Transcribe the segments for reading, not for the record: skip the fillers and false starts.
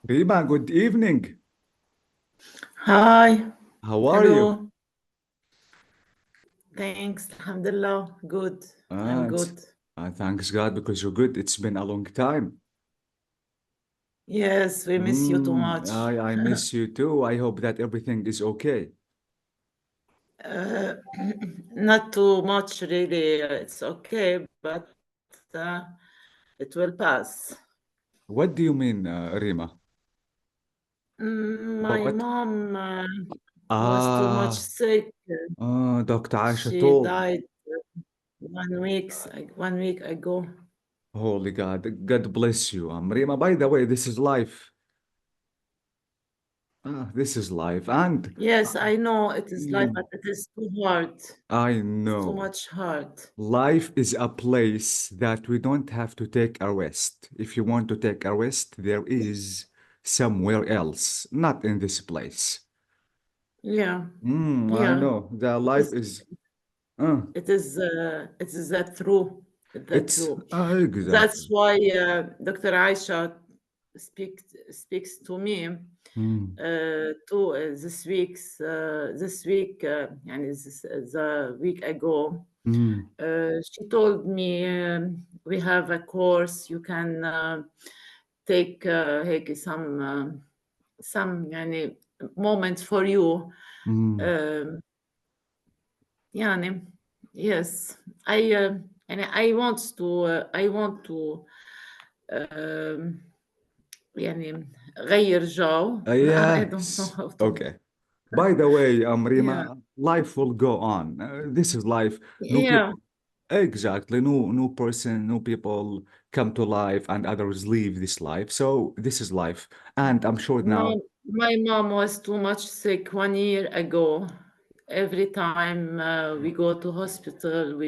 Rima, good evening. Hi, How are you? hello. Thanks. Alhamdulillah. Good. I'm It's, good. thanks God because you're good. It's been a long time. Yes, we miss you too much. I miss you too. I hope that everything is okay. Uh, not too much, really. It's okay, but it will pass. What do you mean, Rima? My What? mom was too much Ah, sick. Dr. Aisha She told. died 1 week ago. Holy God, God bless you. Rima, by the way, this is life. This is life. And Yes, I know it is life, mm, but it is too hard. I It's too know. much hard. Life is a place that we don't have to take a rest. If you want to take a rest, there is somewhere else, not in this place. Yeah, I yeah. know. The It life is. is, uh, It is that true. That it's true. That's exactly. why Dr. Aisha speaks to me Mm, this week and the week ago. mm, She told me we have a course you can take هيك some يعني moments for you. mm. Um, يعني yes I يعني I want to um, يعني غير جو I don't know Yes. how to. Okay. By the way, Yeah, Rima, life will go on. This is life. No yeah. people. Exactly. No person, no people come to life and others leave this life. So this is life. And I'm sure No, now. my mom was too much sick 1 year ago. Every time we go to hospital,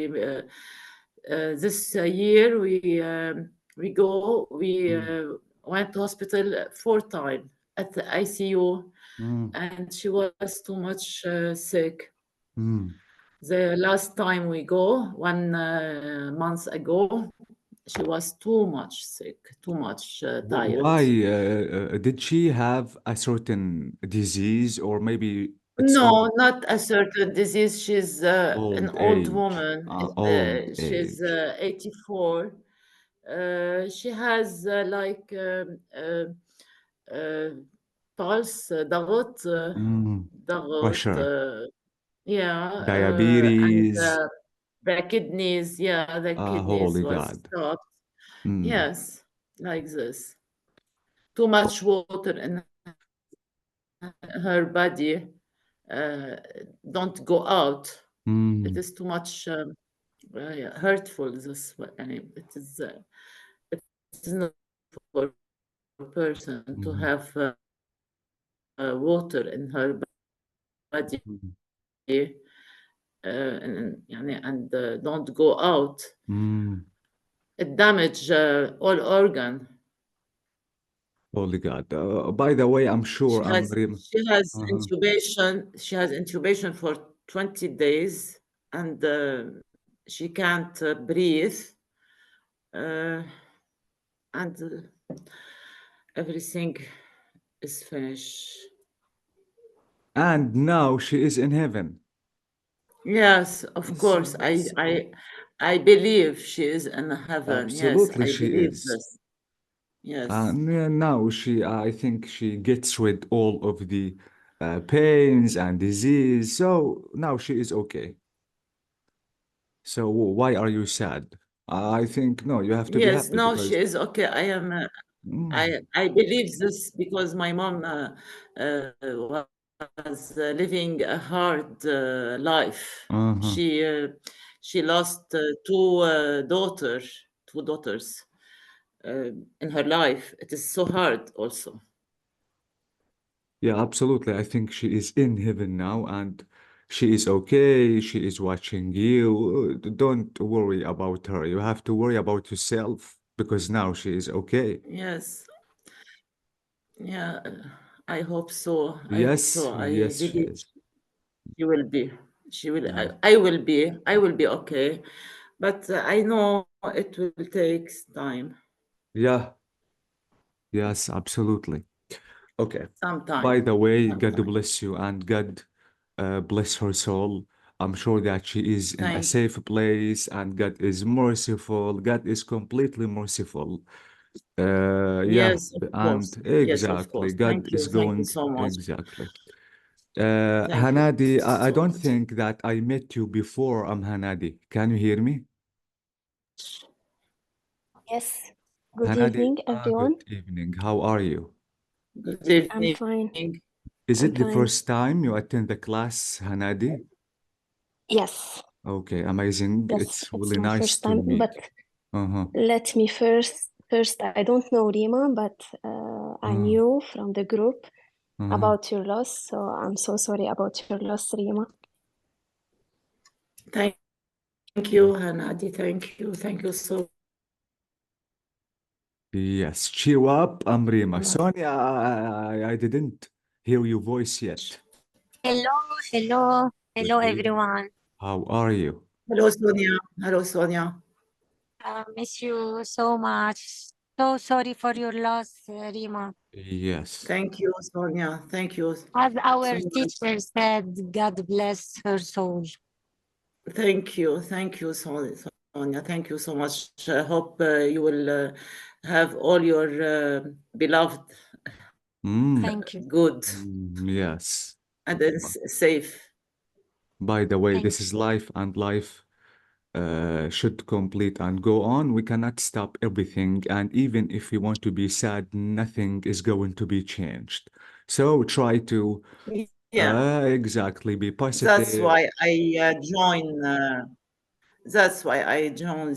this year we Mm, went to hospital 4 times at the ICU, mm, and she was too much sick. mm. The last time we go, 1 month ago, she was too much sick, too much tired. Why did she have a certain disease or maybe it's No, old not a certain disease. She's an old old age? woman. Old She's age. 84. She has uh, pulse, Mm. ضغط, Pressure, yeah, and diabetes. the kidneys Holy was God. stopped. Mm, Yes, like this. Too much water in her body. Uh, don't go out. It mm, is too much yeah, hurtful. And it is not for a person to mm, have water in her body mm, and don't go out. mm. It damage all organ. Holy God. By the way, I'm She sure I'm has Rim. she has Uh-huh. intubation. She has intubation for 20 days, and she can't breathe. Uh, and everything is finished. And now she is in heaven. Yes, of course. So, I so I I believe she is in heaven. Yes, absolutely I she believe is. this. Yes. Now I think she gets rid all of the pains and disease. So now she is okay. So why are you sad? I think no, you have to be Yes, happy no, she because is okay. I am mm, I believe this because my mom was living a hard life. uh-huh. She lost two daughters in her life. It is so hard also. Yeah, absolutely. I think she is in heaven now and she is okay. She is watching you. Don't worry about her. You have to worry about yourself because now she is okay. Yes, yeah, I hope so. I hope Yes, so. I yes, she believe is. she will be. She will. Yeah. I will be. I will be okay. But I know it will take time. Yeah. Yes, absolutely. Okay. By Sometime. the way, God Sometime. bless you and God bless her soul. I'm sure that she is in a Thank safe place and God is merciful. God is completely merciful. Yeah, Yes, of and course. Yes, of exactly. course. God is Thank you going so much. exactly. Thank you Hanadi, I so don't much. think that I met you before. I'm Hanadi. Can you hear me? Yes. Good Hanadi, evening, good everyone. evening. How are you? Good I'm evening. fine. Is I'm it the fine. first time you attend the class, Hanadi? Yes. Okay, amazing. Yes, It's it's really my nice first to time. meet. But Uh-huh. let me first, I don't know Rima, but I Uh, knew from the group uh-huh. about your loss. So I'm so sorry about your loss, Rima. Thank you, Hanadi. Thank you. Thank you so Yes, cheer up, I'm Rima. much. Sonia, I didn't hear your voice yet. Hello, hello, Good hello evening. everyone. How are you? Hello, Sonia. Hello, Sonia. Miss you so much. So sorry for your loss, Rima. Yes. Thank you, Sonia. Thank you As our so much. teacher said, God bless her soul. Thank you. Thank you, Sonia. Thank you so much. I hope you will have all your beloved Mm, Thank you. good yes. and then safe. By the way, Thank this is life and life should complete and go on. We cannot stop everything. And even if we want to be sad, nothing is going to be changed. So try to Yeah, exactly be that's positive. why I join. That's why I joined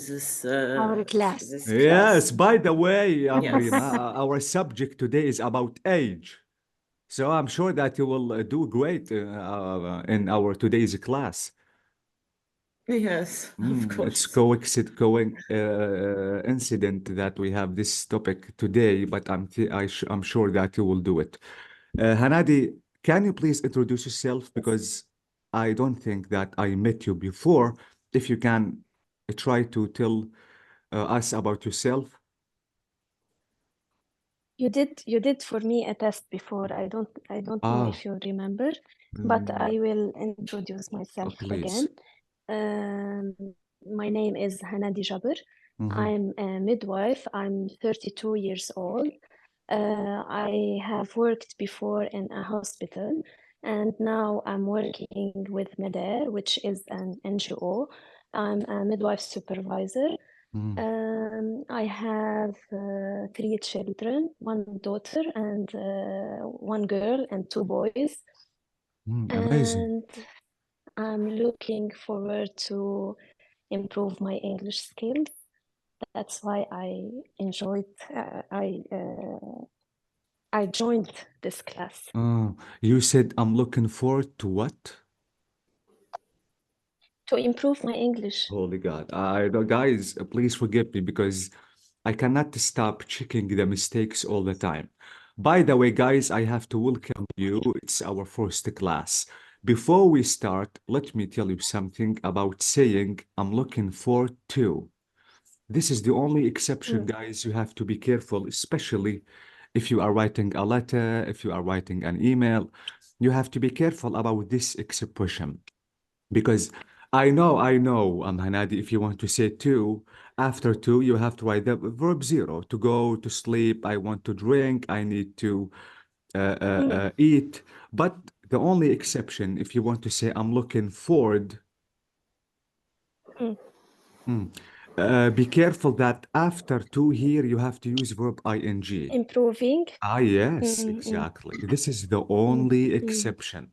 our class. this Yes, class. by the way, Amrina, Yes. our subject today is about age. So I'm sure that you will do great in our today's class. Yes, of It's course. incident that we have this topic today, but I'm sure that you will do it. Hanadi, can you please introduce yourself because I don't think that I met you before. If you can try to tell us about yourself. You did for me a test before. I don't know Ah, if you remember, but mm, I will introduce myself please. again. Um, my name is Hanadi Jabir. Mhm. I'm a midwife. I'm 32 years old. I have worked before in a hospital, and now I'm working with MEDER, which is an NGO. I'm a midwife supervisor. Mm, I have three children, one daughter and one girl and two boys. amazing. And I'm looking forward to improve my English skills. That's why I joined this class You said I'm looking forward to what? to improve my English. Holy God. Guys, please forgive me because I cannot stop checking the mistakes all the time. By the way, guys, I have to welcome you. It's our first class. Before we start, let me tell you something about saying I'm looking forward to. This is the only exception, Mm, guys. You have to be careful, especially if you are writing a letter, if you are writing an email. You have to be careful about this expression because I know, Hanadi, if you want to say two, after two, you have to write the verb zero to go to sleep. I want to drink. I need to mm, eat. But the only exception, if you want to say I'm looking forward. mm. Mm. Be careful that after two here, you have to use verb ing. Improving. Ah, yes, Mm, mm, exactly. This is the mm, only mm, exception.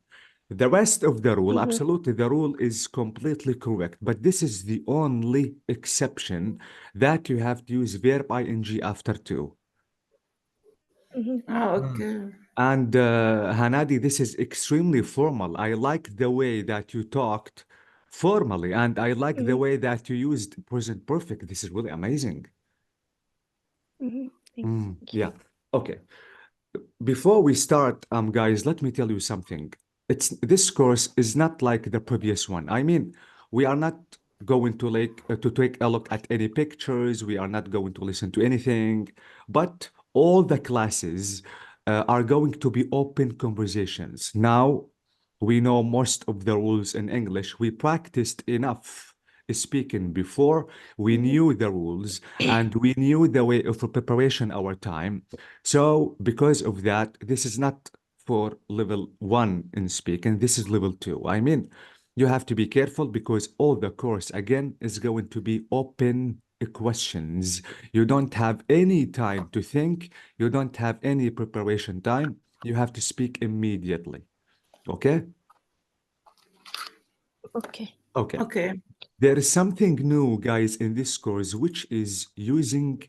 The rest of the rule, mhm, absolutely, the rule is completely correct. But this is the only exception that you have to use verb ing after two. mhm, Ah, Mm. okay. And Hanadi, this is extremely formal. I like the way that you talked formally, and I like the mhm, way that you used present perfect. This is really amazing. mhm. Thank Yeah. you. Okay. Before we start, guys, let me tell you something. This course is not like the previous one. I mean, we are not going to to take a look at any pictures. We are not going to listen to anything, but all the classes are going to be open conversations. Now, we know most of the rules in English. We practiced enough speaking before. We knew the rules and we knew the way of preparation our time. So because of that, this is not for level 1 in speaking. This is level 2. I mean, you have to be careful because all the course again is going to be open questions. You don't have any time to think. You don't have any preparation time. You have to speak immediately. Okay? Okay. Okay. Okay. There is something new, guys, in this course, which is using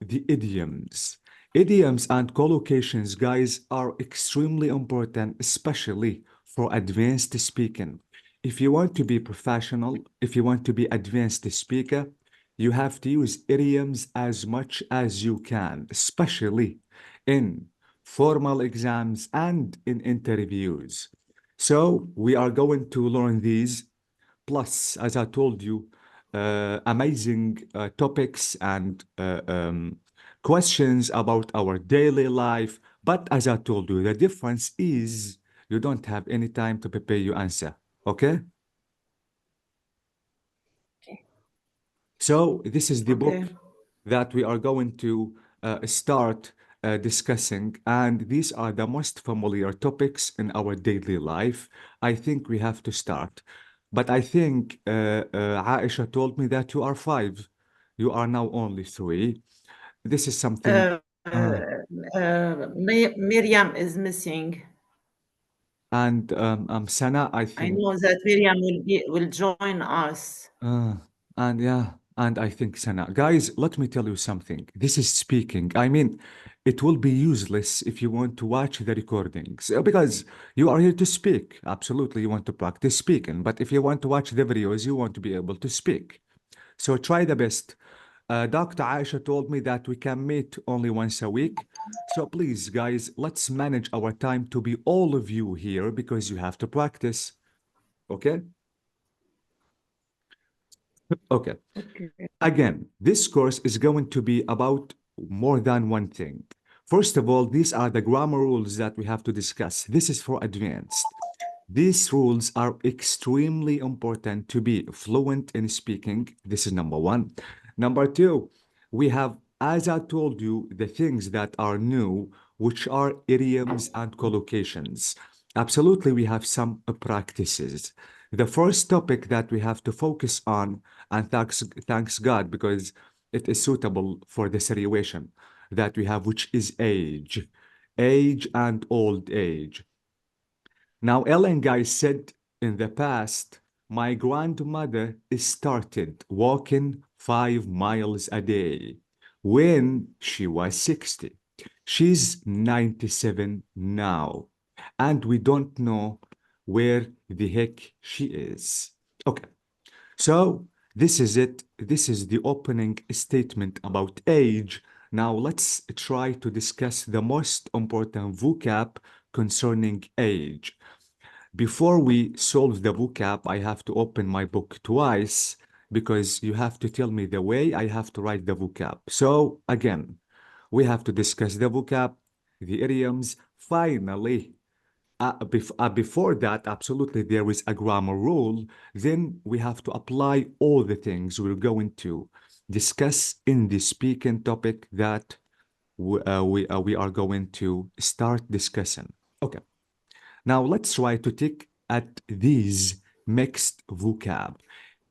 the idioms. Idioms and collocations, guys, are extremely important, especially for advanced speaking. If you want to be professional, if you want to be advanced speaker, you have to use idioms as much as you can, especially in formal exams and in interviews. So we are going to learn these. Plus, as I told you, amazing topics and questions about our daily life. But as I told you, the difference is you don't have any time to prepare your answer. Okay? Okay. So this is the book Okay. that we are going to start discussing, and these are the most familiar topics in our daily life. I think we have to start. But I think Aisha told me that you are 5. You are now only 3. This is something. Miriam is missing. And Sana, I I think. know that Miriam will join us. And yeah, and I think Sana. Guys, let me tell you something. This is speaking. I mean, it will be useless if you want to watch the recordings because you are here to speak. Absolutely, you want to practice speaking. But if you want to watch the videos, you want to be able to speak. So try the best. Dr. Aisha told me that we can meet only once a week. So please, guys, let's manage our time to be all of you here because you have to practice. Okay? Okay. Okay. Again, this course is going to be about more than one thing. First of all, these are the grammar rules that we have to discuss. This is for advanced. These rules are extremely important to be fluent in speaking. This is number 1. Number 2, we have, as I told you, the things that are new, which are idioms and collocations. Absolutely, we have some practices. The first topic that we have to focus on, and thanks God, because it is suitable for the situation that we have, which is age. Age and old age. Now, Ellen Guy said in the past, my grandmother started walking 5 miles a day when she was 60. She's 97 now, and we don't know where the heck she is. Okay, so this is it. This is the opening statement about age. Now let's try to discuss the most important vocab concerning age. Before we solve the vocab, I have to open my book twice because you have to tell me the way I have to write the vocab. So again, we have to discuss the vocab, the idioms. Finally, before that, absolutely, there is a grammar rule. Then we have to apply all the things we're going to discuss in the speaking topic that we are going to start discussing. Okay. Now let's try to take at these mixed vocab.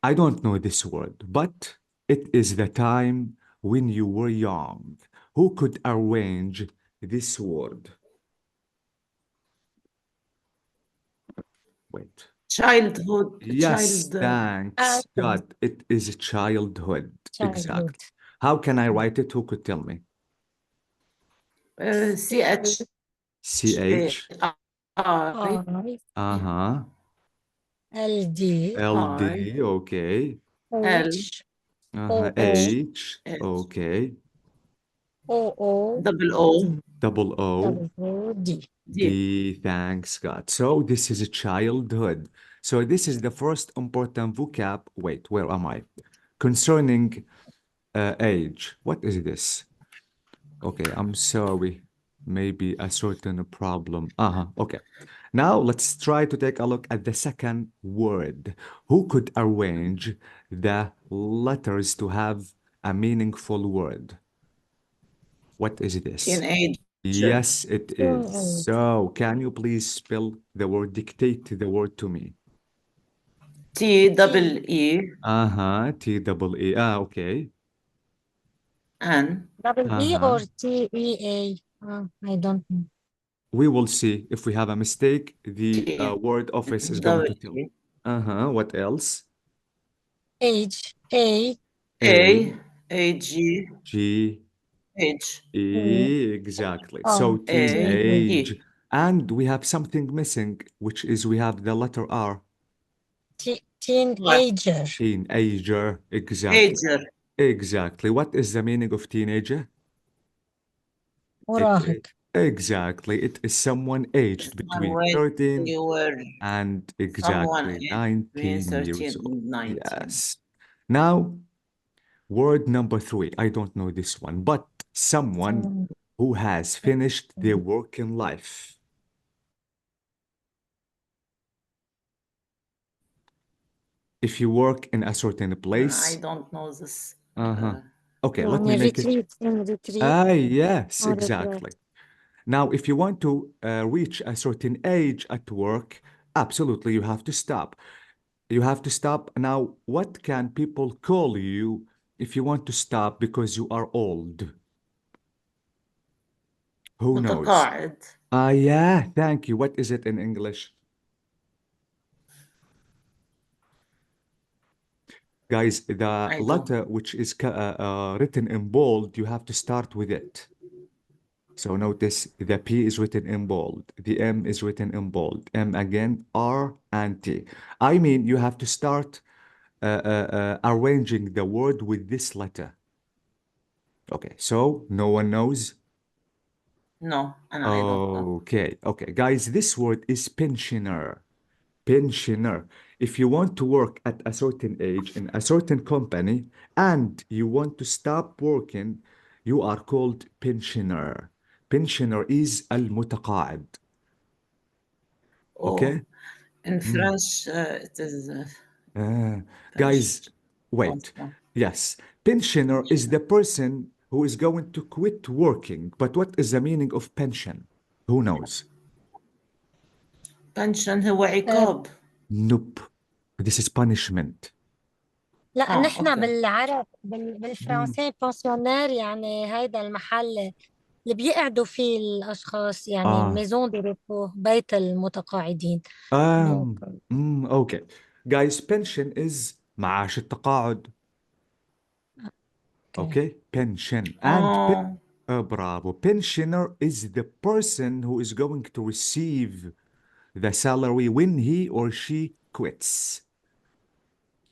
I don't know this word, but it is the time when you were young. Who could arrange this word? Wait. Childhood. Yes, Child. thanks God. It is childhood. Childhood. Exact. How can I write it? Who could tell me? CH. CH. I. Uh-huh. LD. LD. Okay. H. Uh-huh. OO. H. H. Okay. OO. Double O. Double O. D. D. D. Thanks God. So this is a childhood. So this is the first important vocab. Wait, where am I? Concerning age. What is this? Okay, I'm sorry. Maybe a certain problem. Okay. Now let's try to take a look at the second word. Who could arrange the letters to have a meaningful word? What is this? Teenager. Yes, it is. Teenage. So, can you please spell the word, dictate the word to me? T-double-E T-double-E. Okay. N. Double E Uh-huh. or T-E-A? I don't know. We will see if we have a mistake. The T word office is going to tell. double-E. What else? Age. A. A. A-G. G, H. E, exactly. Oh, So A. teenage. And we have something missing, which is we have the letter R. Teenager. Teenager. Exactly. Ager. Exactly. What is the meaning of teenager? مراهق. Exactly. It is someone aged between 13 You were and someone exactly between 19 years 13 old. and 19. Yes. Now, word number 3. I don't know this one, but someone who has finished their work in life. If you work in a certain I place, don't know this. okay, let me يعني make it. retreat. In retreat. Yes, Or retreat. exactly. Now, if you want to reach a certain age at work, absolutely, you have to stop. You have to stop. Now, what can people call you if you want to stop because you are old? Who knows? متقاعد. Yeah, thank you. What is it in English? Guys, the I don't. letter which is written in bold, you have to start with it. So notice the P is written in bold, the M is written in bold, M again, R and T. I mean, you have to start arranging the word with this letter. Okay, so no one knows? No, and I don't know. Okay, okay. Guys, this word is pensioner. Pensioner. If you want to work at a certain age in a certain company and you want to stop working, you are called pensioner. Pensioner is المتقاعد. Okay? In French, it is Guys, wait. Yes. Pensioner is the person who is going to quit working. But what is the meaning of pension? Who knows? pension هو عقاب. Nope. This is punishment. لا نحن أوكي. بالعرب بالفرنسي بونسيونير يعني هيدا المحل اللي بيقعدوا فيه الأشخاص يعني ميزون دي ريبو بيت المتقاعدين. Okay. Guys, pension is معاش التقاعد. Okay? Pension. And bravo. Pensioner is the person who is going to receive the salary when he or she quits.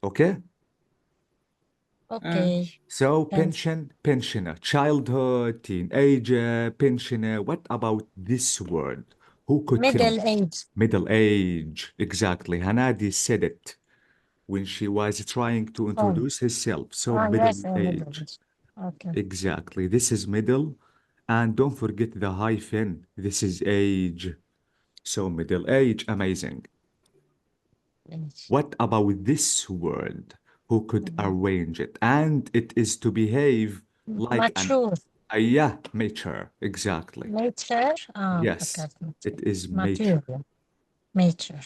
Okay? Okay. So pension, pensioner, childhood, teenager, pensioner. What about this word? Who could tell? Middle age. Middle age. Exactly. Hanadi said it when she was trying to introduce herself. So middle yes, age. middle age. Okay. Exactly. This is middle. And don't forget the hyphen. This is age. So middle age. Amazing. Age. What about this word? Who could arrange it? And it is to behave like Mature. yeah, mature. Exactly. Mature. Yes, okay. it is mature. Mature.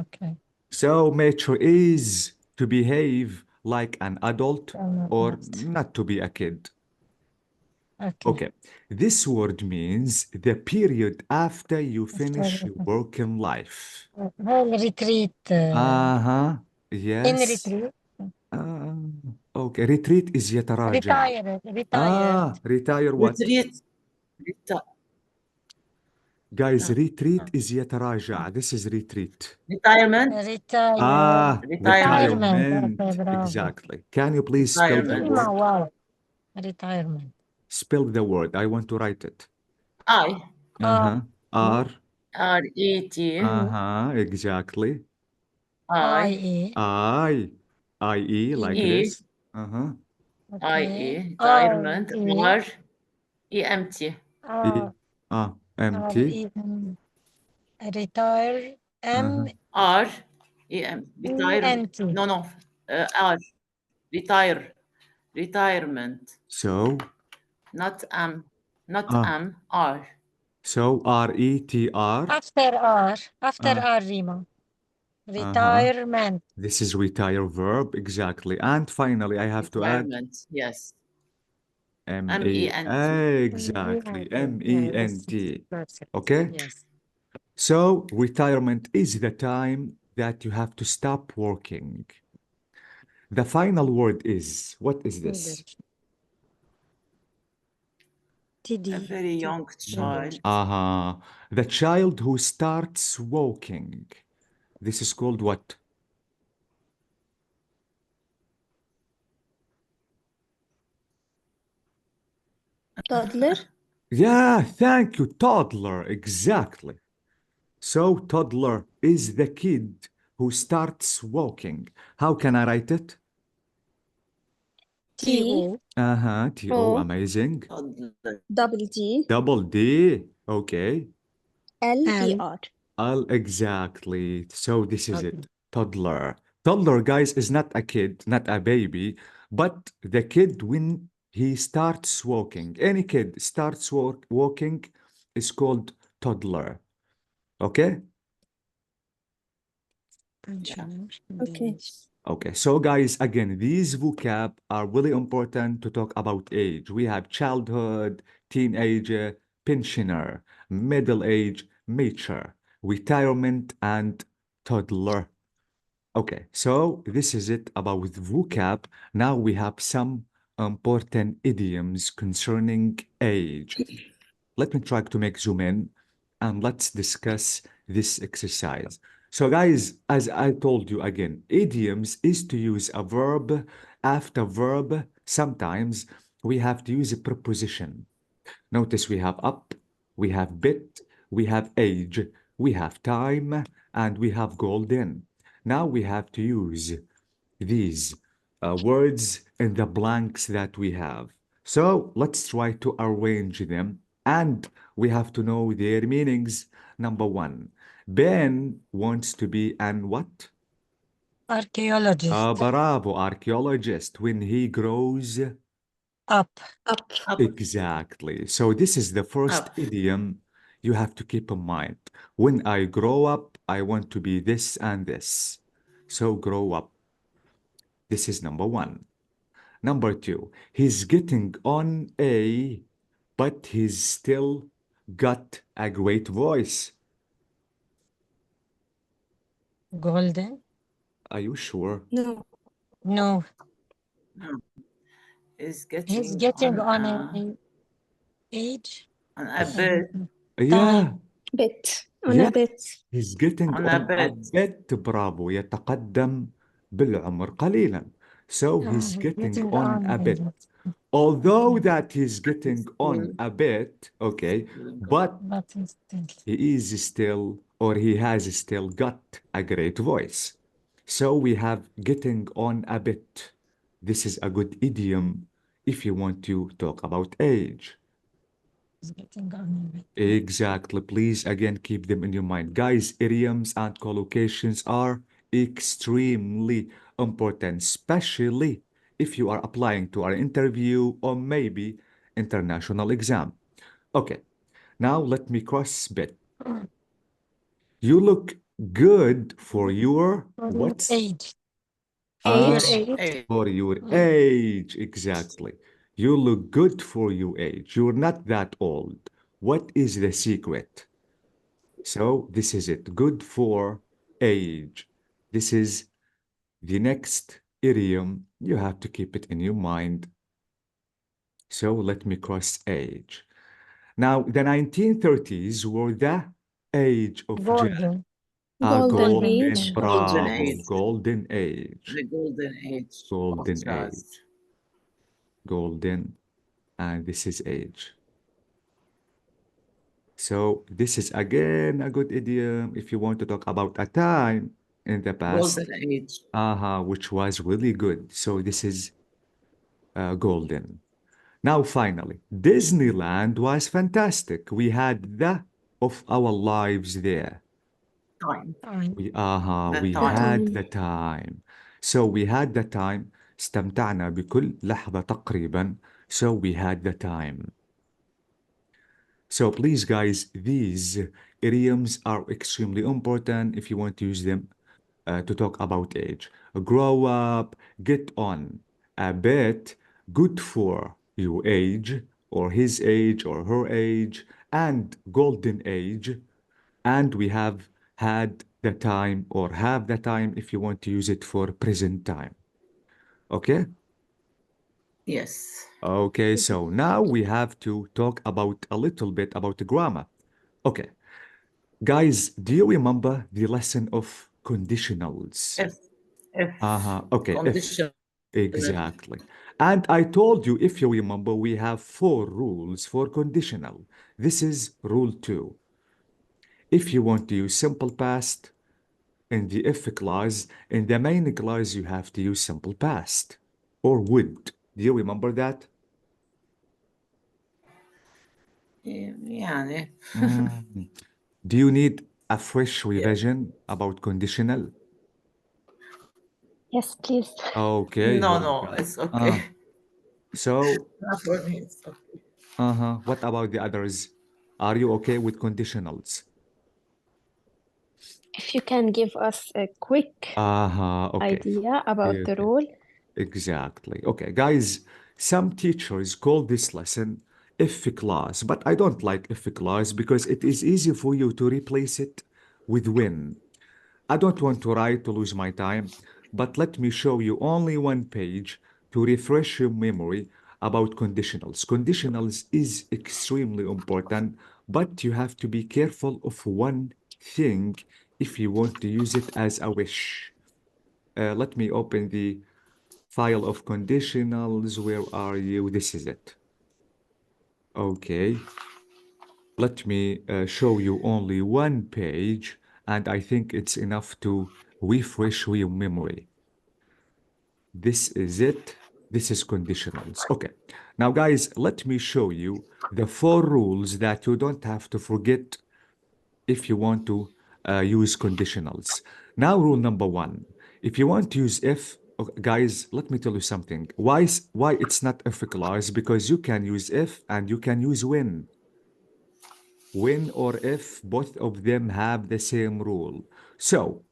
Okay. So mature is to behave like an adult or not to be a kid. Okay. This word means the period after you finish your work in life. retreat. Yes. In retreat. Okay. Retreat is يتراجع. Retire. Retire what? Retreat. Guys, retreat is يتراجع. This is retreat. Retirement. Retirement. Exactly. Can you please spell the word? Wow. Retirement. Spell the word. I want to write it. I. R. R-E-T. Exactly. I, IE. I-E, like E, this. Uh-huh. I-E, Okay. retirement, IE. R-E-M-T. E, R-E. empty. Retire. Uh-huh. R-E-M, retirement. M-E-N-T. No, R, retire, retirement, So, not not ah, R. so R-E-T-R. After R. After Uh, R, Rima. uh-huh. Retirement. This is retire verb, exactly. And finally, I have to add Retirement, yes. M-E. M-E-N-T. Exactly, Yes. M-E-N-T. Perfect. Okay? Yes. So, retirement is the time that you have to stop working. The final word is, what is this? A TD. very young child. The child who starts walking. This is called what? Toddler. Yeah, thank you, toddler, exactly. So, toddler is the kid who starts walking. How can I write it? T-O. T-O, O. amazing. Toddler. Double D. Double D, okay. L-E-R. Exactly. So this is Okay. it. Toddler. Toddler, guys, is not a kid, not a baby, but the kid when he starts walking. Any kid starts walking is called toddler. Okay? Okay. Okay, so guys, again, these vocab are really important to talk about age. We have childhood, teenager, pensioner, middle age, mature, retirement, and toddler. Okay, so this is it about vocab. Now we have some important idioms concerning age. Let me try to make zoom in and let's discuss this exercise. So guys, as I told you again, idioms is to use a verb after verb. Sometimes we have to use a preposition. Notice we have up, we have bit, we have age, we have time, and we have golden. Now we have to use these words in the blanks that we have. So let's try to arrange them and we have to know their meanings. Number one, Ben wants to be an what? Archaeologist. Bravo, archaeologist when he grows Up. Up. Up. Exactly. So this is the first Up. idiom you have to keep in mind. When I grow up, I want to be this and this. So grow up. This is number one. Number two, he's getting on a, but he's still got a great voice. Golden. Are you sure? No. No. No. He's He's getting getting on on an age. a bit, Yeah, Bit. On a yeah. bit. He's getting on a on a bit. bit. برافو. يتقدم بالعمر قليلا. So he's He's getting getting on a bit. an Although that he's getting on a bit, okay, but but he's still. he is still, or he has still got a great voice. So we have getting on a bit. This is a good idiom if you want to talk about age. He's getting on a bit. Exactly. Please, again, keep them in your mind. Guys, idioms and collocations are extremely important, especially if you are applying to an interview or maybe international exam. Okay, now let me cross bit. You look good for your what? Age. Age. Age. For your age, exactly. You look good for your age. You're not that old. What is the secret? So this is it. Good for age. This is the next idiom. You have to keep it in your mind. So let me cross age. Now, the 1930s were the age of Golden. Golden golden, age. bravo, Golden age. golden age, The golden age golden of jazz. age, golden, and this is age. So this is again a good idiom if you want to talk about a time in the past, golden age. which was really good. So this is golden. Now, finally, Disneyland was fantastic. We had the of our lives there. Time. We The had time. the time. So we had the time. استمتعنا بكل لحظة تقريبا. So we had the time. So please, guys, these idioms are extremely important if you want to use them to talk about age. Grow up, get on, a bit, good for your age, or his age, or her age, and golden age. And we have had the time, or have the time if you want to use it for present time. Okay? Yes. Okay, so now we have to talk about a little bit about the grammar. Okay. Guys, do you remember the lesson of conditionals? If Okay, if. condition. Exactly. And I told you, if you remember, we have 4 rules for conditional. This is rule 2. If you want to use simple past in the if clause, in the main clause, you have to use simple past or would. Do you remember that? يعني Do you need a fresh revision about conditional? Yes, please. Okay, no, here we no, go. it's okay. So, Not for me, it's okay. what about the others? Are you okay with conditionals? If you can give us a quick Okay. idea about the Okay. rule. Exactly. Okay, guys, some teachers call this lesson if clause, but I don't like if clause because it is easy for you to replace it with when. I don't want to write to lose my time, but let me show you only one page to refresh your memory about conditionals. Conditionals is extremely important, but you have to be careful of one thing if you want to use it as a wish. Let me open the file of conditionals. Where are you? This is it. Okay. Let me show you only one page, and I think it's enough to refresh your memory. This is it. This is conditionals. Okay. Now, guys, let me show you the 4 rules that you don't have to forget if you want to use conditionals. Now, rule number 1. If you want to use if, guys, let me tell you something. Why it's not if clause? Because you can use if and you can use when. When or if, both of them have the same rule. So,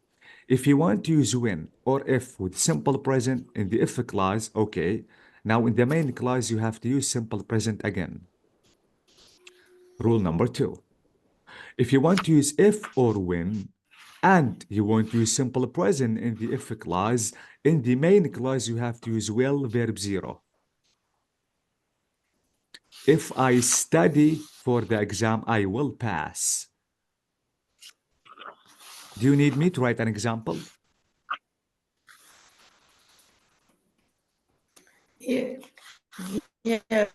if you want to use when or if with simple present in the if clause, okay. Now in the main clause, you have to use simple present again. Rule number 2. If you want to use if or when, and you want to use simple present in the if clause, in the main clause, you have to use will verb 0. If I study for the exam, I will pass. Do you need me to write an example? Yeah. Yes.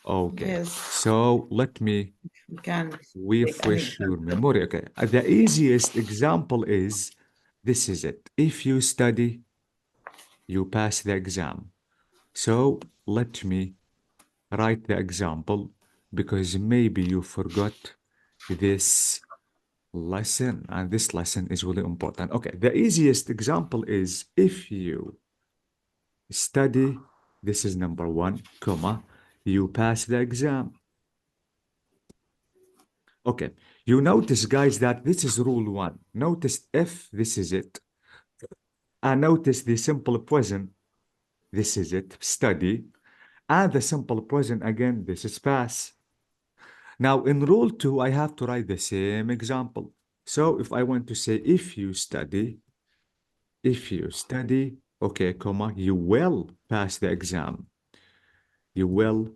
Okay. Yes. So let me You can refresh your memory. Okay. The easiest example is, this is it. If you study, you pass the exam. So let me write the example because maybe you forgot this lesson, and this lesson is really important. Okay. The easiest example is if you study, this is number 1, comma, you pass the exam. Okay, you notice, guys, that this is rule 1. Notice if this is it. And notice the simple present, this is it, study. And the simple present, again, this is pass. Now, in rule 2, I have to write the same example. So if I want to say, if you study, okay, comma, you will pass the exam. You will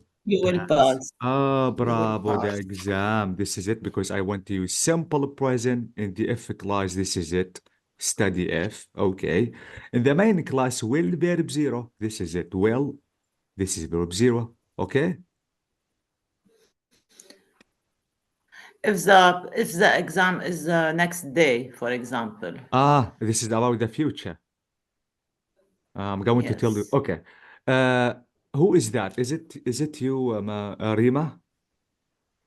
pass. bravo, the pass. exam. This is it because I want to use simple present in the if clause. This is it. Study if. Okay. In the main class, will verb 0. This is it. Will. This is verb 0. Okay. if the exam is the next day, for example. This is about the future. I'm going to tell you. Yes. Okay. Who is that? Is it you, Rima?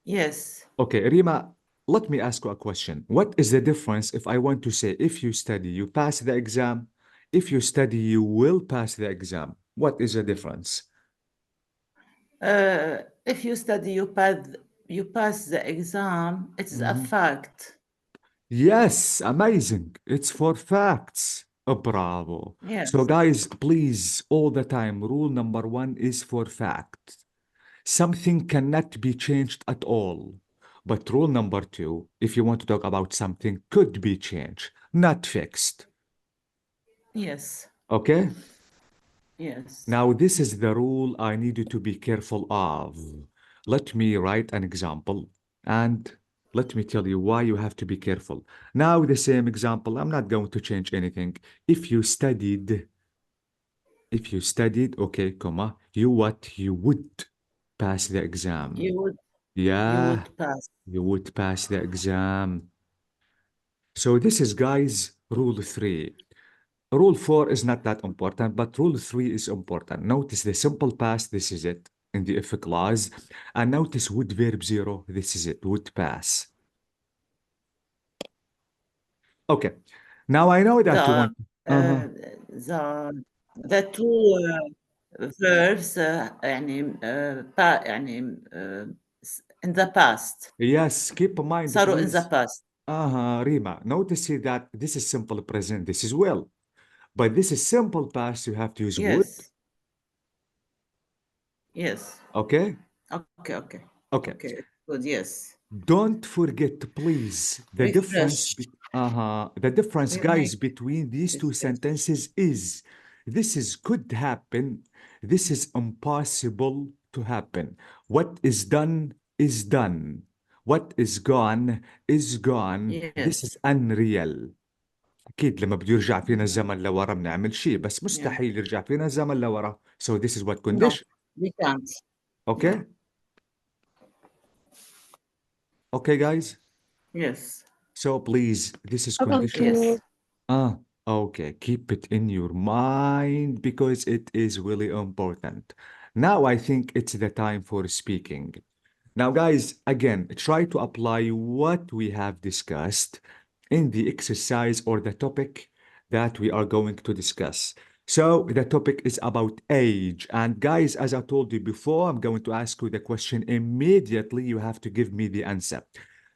Yes. Okay, Rima, let me ask you a question. What is the difference if I want to say if you study, you pass the exam? If you study, you will pass the exam. What is the difference? If you study, you pass the exam. It's a Mhm. fact. Yes, amazing. It's for facts. Oh, bravo. So, Yes. guys, please, all the time, rule number one is for fact. Something cannot be changed at all. But rule number two, if you want to talk about something, could be changed, not fixed. Yes. Okay? Yes. Now, this is the rule I need you to be careful of. Let me write an example and let me tell you why you have to be careful. Now, the same example, I'm not going to change anything. If you studied, okay, comma, you would pass the exam. You would Yeah, pass. you would pass the exam. So this is, guys, rule 3. Rule 4 is not that important, but rule 3 is important. Notice the simple past, this is it, in the if clause. And notice would verb 0, this is it, would pass. Okay. Now I know that you want... Uh-huh. The two verbs يعني in the past. Yes, keep in mind, صاروا in the please. past. Rima, notice here that this is simple present, this is will. But this is simple past, you have to use would. Yes. Okay? Okay. Okay. Okay. Good. Yes. Don't forget, please, the difference, Refresh. the difference, We guys, make between these two refresh. sentences is this is could happen, this is impossible to happen. What is done is done. What is gone is gone. This Yes. is unreal. أكيد لما بده يرجع فينا الزمن لورا بنعمل شيء بس Yeah. مستحيل يرجع فينا الزمن لورا. So this is what No, condition. we can't. Okay? Yeah. Okay, guys? Yes. So please, this is Okay. condition. Yes. Okay. Keep it in your mind because it is really important. Now I think it's the time for speaking. Now, guys, again, try to apply what we have discussed in the exercise or the topic that we are going to discuss. So the topic is about age. And guys, as I told you before, I'm going to ask you the question immediately. You have to give me the answer.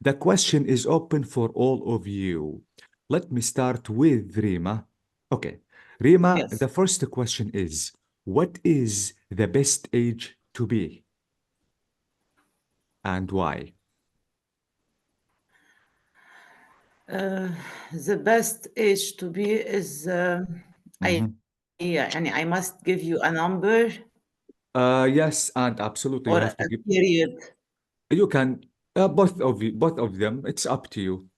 The question is open for all of you. Let me start with Rima. Okay. Rima, Yes. the first question is, what is the best age to be? And why? The best age to be is I must give you a number Yes, and absolutely you or have to a give. period. You can both of them. It's up to you.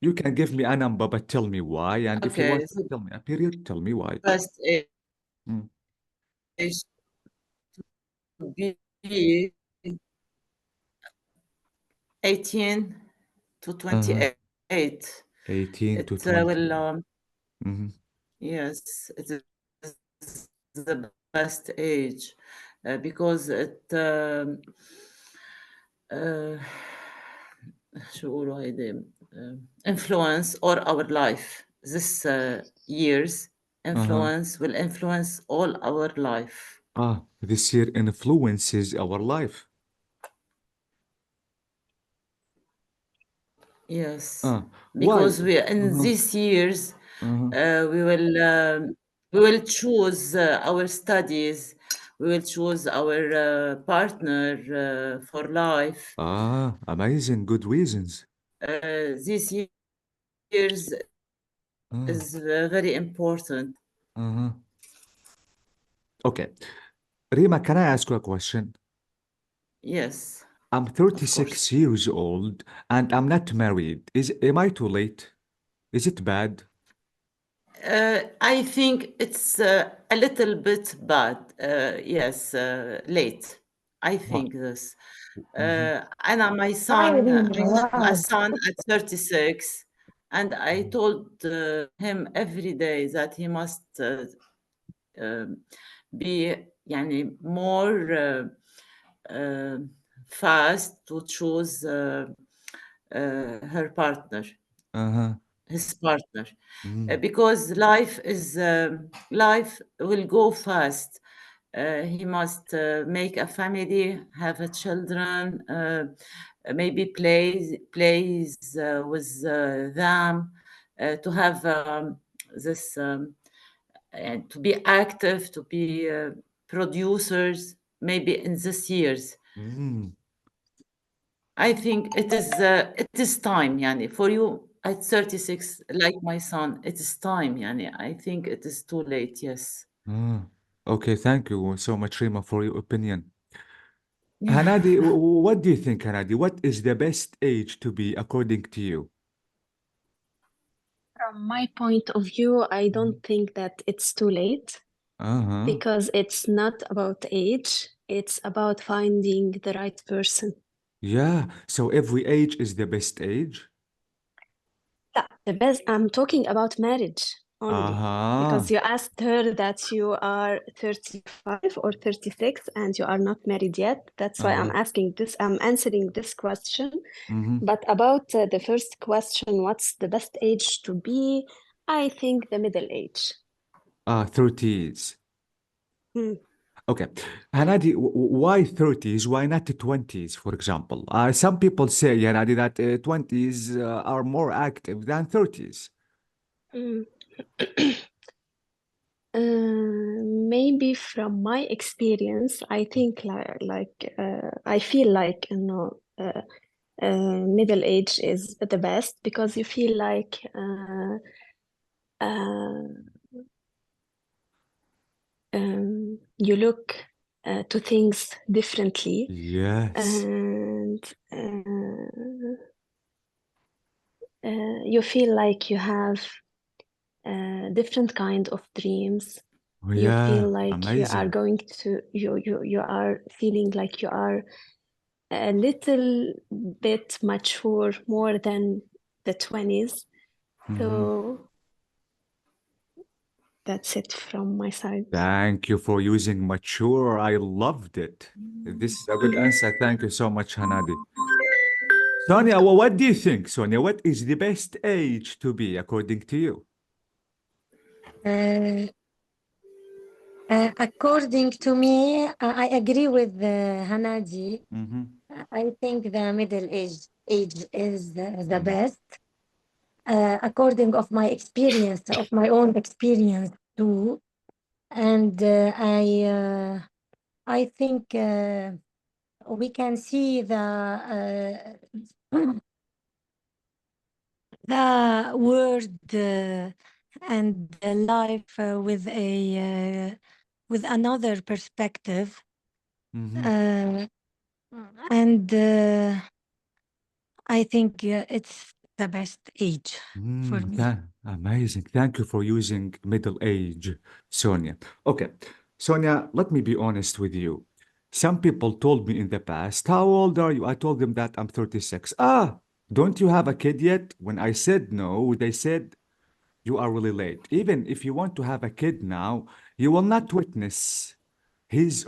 You can give me a number, but tell me why. And if you Okay. want to tell me a period, tell me why. Best Mm. age to be 18 to 28. 18 It to 20. will Mhm. yes, it is the best age because it شو يقولوا هيدي influence or our life. This year's influence will influence all our life. This year influences our life. Yes, Why? because we in these years we will choose our studies. We will choose our partner for life. Amazing. Good reasons. These years Ah, is very important. Okay. Rima, can I ask you a question? Yes, I'm of 36 course. years old and I'm not married. Am I too late? Is it bad? I think it's a little bit bad. Yes, late. I think this. Mhm. And my Hi, son, Rima. I have a Wow. son at 36, and I told him every day that he must be يعني more fast to choose her partner, Uh-huh. his partner, Mm. because life will go fast. He must make a family, have a children, maybe plays with them, to have this and to be active, to be producers, maybe in these years. Mm. I think it is time, yani, for you at 36, like my son, it is time, yani. I think it is too late, yes. Ah. Okay, thank you so much, Rima, for your opinion. Yeah. Hanadi, what do you think, Hanadi? What is the best age to be according to you? From my point of view, I don't think that it's too late Uh-huh. because it's not about age, it's about finding the right person. Yeah, so every age is the best age? Yeah, the best, I'm talking about marriage only Uh-huh. because you asked her that you are 35 or 36 and you are not married yet. That's why I'm asking this, I'm answering this question. Mm-hmm. But about the first question, what's the best age to be? I think the middle age. 30s. Hmm. Okay. Hanadi, why 30s? Why not the 20s, for example? Some people say, Hanadi, that 20s are more active than 30s. Mm. Maybe from my experience, I think I feel like middle age is the best because you feel like uh, you look to things differently Yes. and you feel like you have different kind of dreams. You feel Yeah, like you are amazing. going to you are feeling like you are a little bit mature more than the 20s. Mhm. So that's it from my side. Thank you for using mature. I loved it. This is a good answer. Thank you so much, Hanadi. Sonia, what do you think, Sonia? What is the best age to be according to you? According to me, I agree with Hanadi. Mm-hmm. I think the middle age is the Mm. best. According of my experience, of my own experience too, and I think we can see the world and the life with another perspective, Mm-hmm. and I think it's the best age for me. Amazing. Thank you for using middle age, Sonia. Okay, Sonia, let me be honest with you. Some people told me in the past, how old are you? I told them that I'm 36. Don't you have a kid yet? When I said no, they said, you are really late. Even if you want to have a kid now, you will not witness his